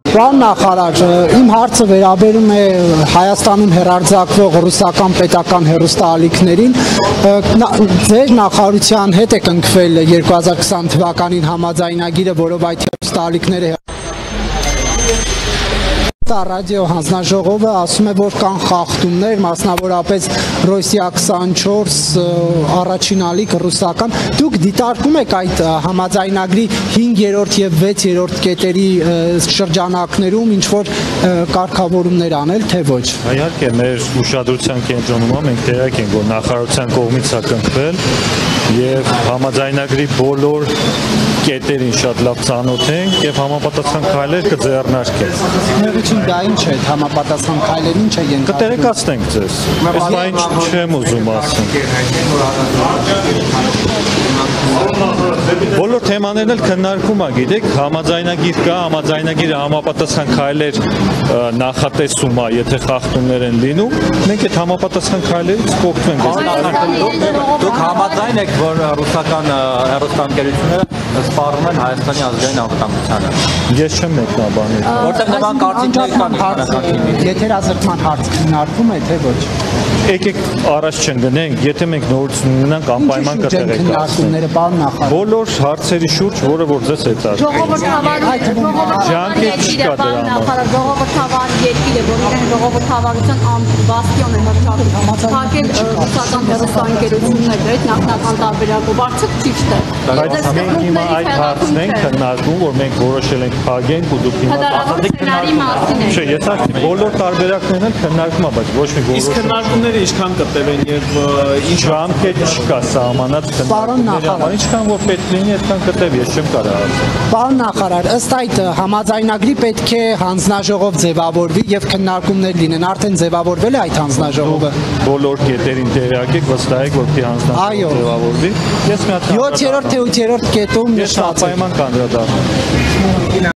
Պարոն նախարար, իմ հարցը վերաբերում է Հայաստանում հեռարձակվող ռուսական պետական հեռուստաալիքներին։ Ձեր նախարարության հետ է կնքվել 2020 թվականին համաձայնագիրը, որով այդ հեռուստաալիքները Ռադիո հանձնաժողովը ասում է, որ կան խախտումներ, մասնավորապես Ռոսիա 24 առաջին ալիք ռուսական։ Դուք դիտարկում եք այդ համաձայնագրի 5-րդ եւ 6-րդ կետերի շրջանակներում ինչ որ կարգավորումներ անել, թե ոչ։ Իհարկե, մեր ուշադրության կենտրոնում մենք տեղյակ ենք, որ նախարարության կողմից է կնքվել եւ համաձայնագրի բոլոր կետերին շատ լավ ծանոթ ենք եւ համապատասխան քայլեր կձեռնարկենք։ Մեղություն դա ինչ է, համապատասխան քայլեր ինչ է ենթադրում։ Կտերեկացնենք ձեզ։ Այս բան չեմ ուզում ասել։ Բոլոր թեմաներն էլ քննարկում ա, գիտեք, համաձայնագիր կա, համաձայնագիրը համապատասխան քայլեր նախատեսում ա, եթե խախտումներ են լինում, մենք այդ համապատասխան քայլերից կօգտվենք։ Դուք համաձայն եք, որ ռուսական հեռուստաընկերությունները սպառում են Հայաստանի ազգային անվտանգությանը։ Ես չեմ մեկնաբանել։ Որտեղ նման կարծիքներ կան։ Եթերազրկման հարց քննարկվում է, թե ոչ։ Եկեք առաջ չընկնենք, եթե մենք նորություն ունենանք, անպայման կտեղեկացնենք։ Բոլոր հարցերի շուրջ, որը որ ձեզ ժողովրդավար երկիր է, որ իրեն ժողովրդավարության բաստիոն է հռչակել ռուսական հեռուստաընկերությունները, այդ նախնական տարբերակով արդյոք ճիշտ է։ Բայց մենք հիմա այդ հարցն ենք քննարկում, որ մենք որոշել ենք փակենք ու դուք հիմա Չէ, ես ասում բոլոր տարբերակներն էլ քննարկում ա, բայց ոչ մի որոշում։ Իսկ քննարկումները ինչքան կտևեն եւ ինչ ժամկետ չկա սահմանած քննարկումների, ինչքան որ պետք լինի, այդքան կտև, ես չեմ կարող ասել։ Պարոն նախարար, ըստ այդ համաձայնագրի պետք է հանձնաժողով ձևավորվի եւ քննարկումներ լինեն։ Արդեն ձևավորվել է այդ հանձնաժողովը։ Բոլոր կետերին տեղյակ եք, վստահ եք, որ հանձնաժողովը ձևավորվի։ Ես մի հատ 7-րդ թե 8-րդ կետում նշված է։ Ես անպայման կանդրադառնամ։